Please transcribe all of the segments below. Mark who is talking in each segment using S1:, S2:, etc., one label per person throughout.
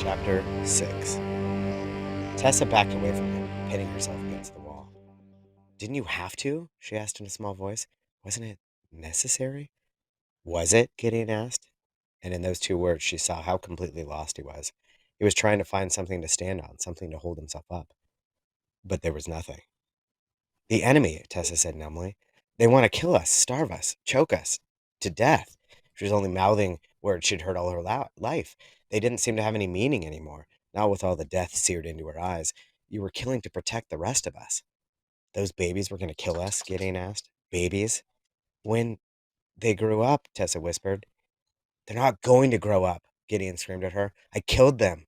S1: Chapter 6. Tessa backed away from him, pinning herself against the wall. Didn't you have to? She asked in a small voice. Wasn't it necessary? Was it? Gideon asked. And in those two words, she saw how completely lost he was. He was trying to find something to stand on, something to hold himself up. But there was nothing. The enemy, Tessa said numbly. They want to kill us, starve us, choke us to death. She was only mouthing words she'd heard all her life. They didn't seem to have any meaning anymore, not with all the death seared into her eyes. You were killing to protect the rest of us. Those babies were going to kill us, Gideon asked. Babies? When they grew up, Tessa whispered. They're not going to grow up, Gideon screamed at her. I killed them.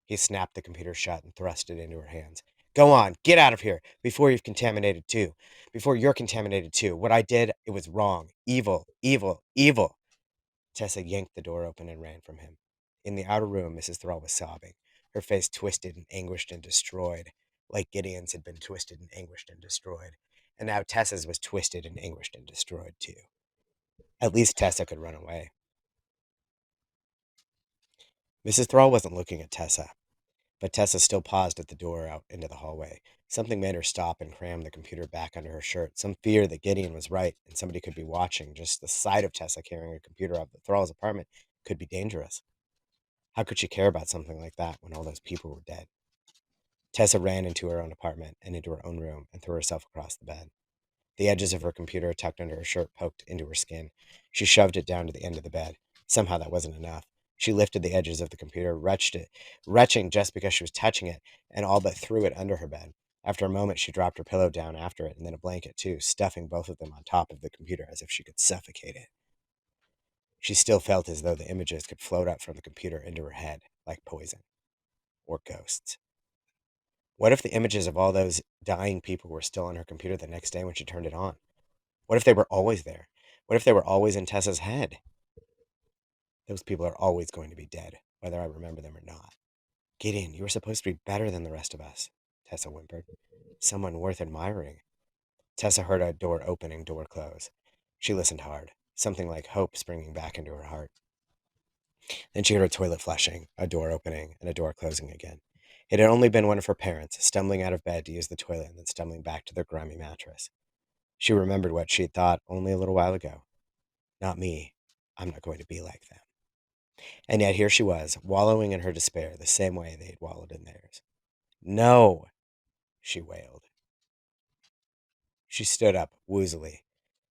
S1: He snapped the computer shut and thrust it into her hands. Go on, get out of here before you've contaminated too. Before you're contaminated too. What I did, it was wrong. Evil, evil, evil. Tessa yanked the door open and ran from him. In the outer room, Mrs. Thrall was sobbing, her face twisted and anguished and destroyed, like Gideon's had been twisted and anguished and destroyed. And now Tessa's was twisted and anguished and destroyed too. At least Tessa could run away. Mrs. Thrall wasn't looking at Tessa. But Tessa still paused at the door out into the hallway. Something made her stop and cram the computer back under her shirt. Some fear that Gideon was right and somebody could be watching. Just the sight of Tessa carrying a computer out of the Thrall's apartment could be dangerous. How could she care about something like that when all those people were dead? Tessa ran into her own apartment and into her own room and threw herself across the bed. The edges of her computer tucked under her shirt poked into her skin. She shoved it down to the end of the bed. Somehow that wasn't enough. She lifted the edges of the computer, retching just because she was touching it, and all but threw it under her bed. After a moment, she dropped her pillow down after it, and then a blanket too, stuffing both of them on top of the computer as if she could suffocate it. She still felt as though the images could float up from the computer into her head, like poison. Or ghosts. What if the images of all those dying people were still on her computer the next day when she turned it on? What if they were always there? What if they were always in Tessa's head? Those people are always going to be dead, whether I remember them or not. Gideon, you were supposed to be better than the rest of us, Tessa whimpered. Someone worth admiring. Tessa heard a door opening, door close. She listened hard, something like hope springing back into her heart. Then she heard a toilet flushing, a door opening, and a door closing again. It had only been one of her parents, stumbling out of bed to use the toilet and then stumbling back to their grimy mattress. She remembered what she had thought only a little while ago. Not me. I'm not going to be like them. And yet here she was, wallowing in her despair the same way they had wallowed in theirs. No, she wailed. She stood up, woozily.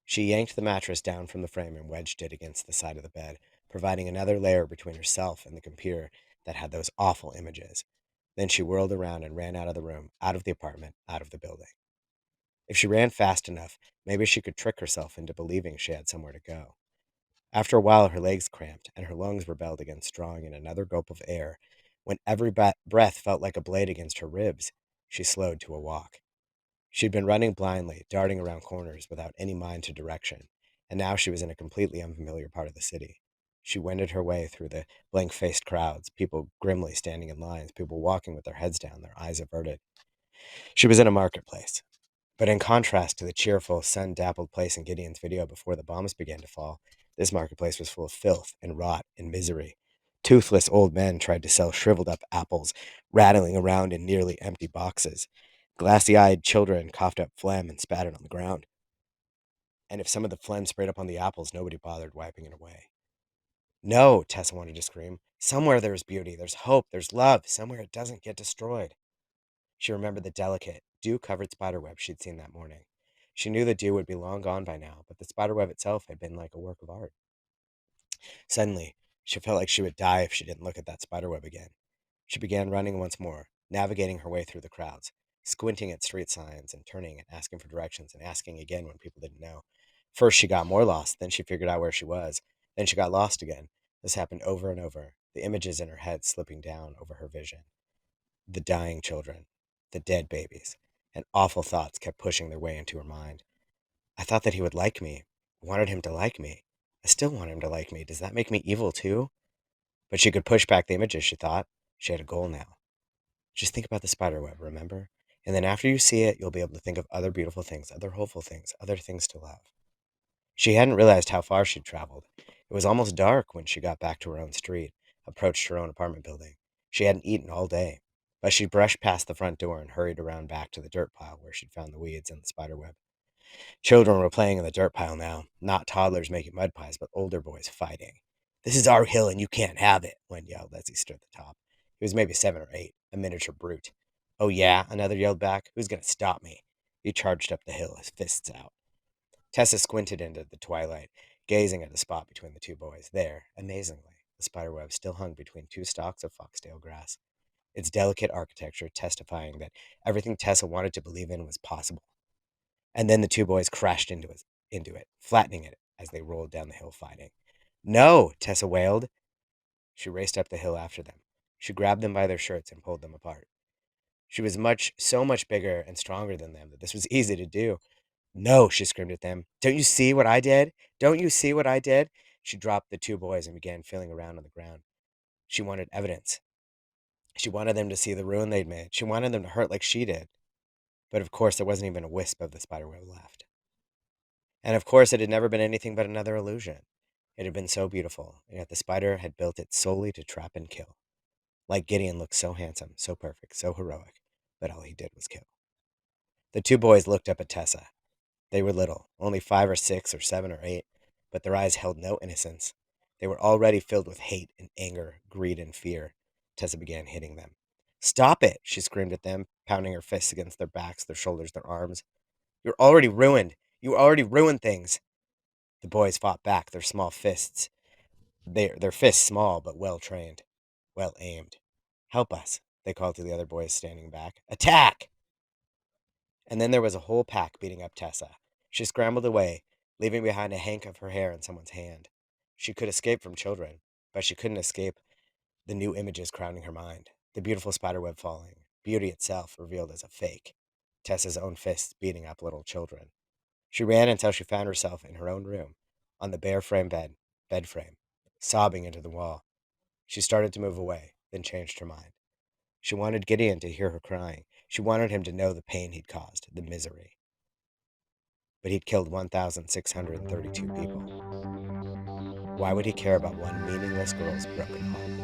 S1: She yanked the mattress down from the frame and wedged it against the side of the bed, providing another layer between herself and the computer that had those awful images. Then she whirled around and ran out of the room, out of the apartment, out of the building. If she ran fast enough, maybe she could trick herself into believing she had somewhere to go. After a while, her legs cramped, and her lungs rebelled against drawing in another gulp of air. When every breath felt like a blade against her ribs, she slowed to a walk. She'd been running blindly, darting around corners without any mind to direction, and now she was in a completely unfamiliar part of the city. She wended her way through the blank-faced crowds, people grimly standing in lines, people walking with their heads down, their eyes averted. She was in a marketplace. But in contrast to the cheerful, sun-dappled place in Gideon's video before the bombs began to fall, this marketplace was full of filth and rot and misery. Toothless old men tried to sell shriveled-up apples, rattling around in nearly empty boxes. Glassy-eyed children coughed up phlegm and spat it on the ground. And if some of the phlegm sprayed up on the apples, nobody bothered wiping it away. No, Tessa wanted to scream. Somewhere there's beauty, there's hope, there's love, somewhere it doesn't get destroyed. She remembered the delicate, dew-covered spiderweb she'd seen that morning. She knew the dew would be long gone by now, but the spiderweb itself had been like a work of art. Suddenly, she felt like she would die if she didn't look at that spiderweb again. She began running once more, navigating her way through the crowds, squinting at street signs and turning and asking for directions and asking again when people didn't know. First, she got more lost, then she figured out where she was, then she got lost again. This happened over and over, the images in her head slipping down over her vision. The dying children, the dead babies, and awful thoughts kept pushing their way into her mind. I thought that he would like me. I wanted him to like me. I still want him to like me. Does that make me evil too? But she could push back the images, she thought. She had a goal now. Just think about the spiderweb, remember? And then after you see it, you'll be able to think of other beautiful things, other hopeful things, other things to love. She hadn't realized how far she'd traveled. It was almost dark when she got back to her own street, approached her own apartment building. She hadn't eaten all day, but she brushed past the front door and hurried around back to the dirt pile where she'd found the weeds and the spider web. Children were playing in the dirt pile now, not toddlers making mud pies, but older boys fighting. "This is our hill and you can't have it," one yelled as he stood at the top. He was maybe 7 or 8, a miniature brute. "Oh, yeah?" another yelled back. "Who's going to stop me?" He charged up the hill, his fists out. Tessa squinted into the twilight, gazing at the spot between the two boys. There, amazingly, the spiderweb still hung between two stalks of foxtail grass, its delicate architecture testifying that everything Tessa wanted to believe in was possible. And then the two boys crashed into it, flattening it as they rolled down the hill fighting. "No!" Tessa wailed. She raced up the hill after them. She grabbed them by their shirts and pulled them apart. She was so much bigger and stronger than them that this was easy to do. "No!" she screamed at them. "Don't you see what I did? Don't you see what I did?" She dropped the two boys and began feeling around on the ground. She wanted evidence. She wanted them to see the ruin they'd made. She wanted them to hurt like she did. But of course, there wasn't even a wisp of the spiderweb left. And of course, it had never been anything but another illusion. It had been so beautiful, and yet the spider had built it solely to trap and kill. Like Gideon looked so handsome, so perfect, so heroic, but all he did was kill. The two boys looked up at Tessa. They were little, only 5 or 6 or 7 or 8, but their eyes held no innocence. They were already filled with hate and anger, greed and fear. Tessa began hitting them. "Stop it!" she screamed at them, pounding her fists against their backs, their shoulders, their arms. "You're already ruined. You already ruined things." The boys fought back, their fists small but well trained, well aimed. "Help us," they called to the other boys standing back. "Attack!" And then there was a whole pack beating up Tessa. She scrambled away, leaving behind a hank of her hair in someone's hand. She could escape from children, but she couldn't escape the new images crowding her mind. The beautiful spiderweb falling, beauty itself revealed as a fake, Tessa's own fists beating up little children. She ran until she found herself in her own room, on the bare bed frame, sobbing into the wall. She started to move away, then changed her mind. She wanted Gideon to hear her crying. She wanted him to know the pain he'd caused, the misery. But he'd killed 1,632 people. Why would he care about one meaningless girl's broken heart?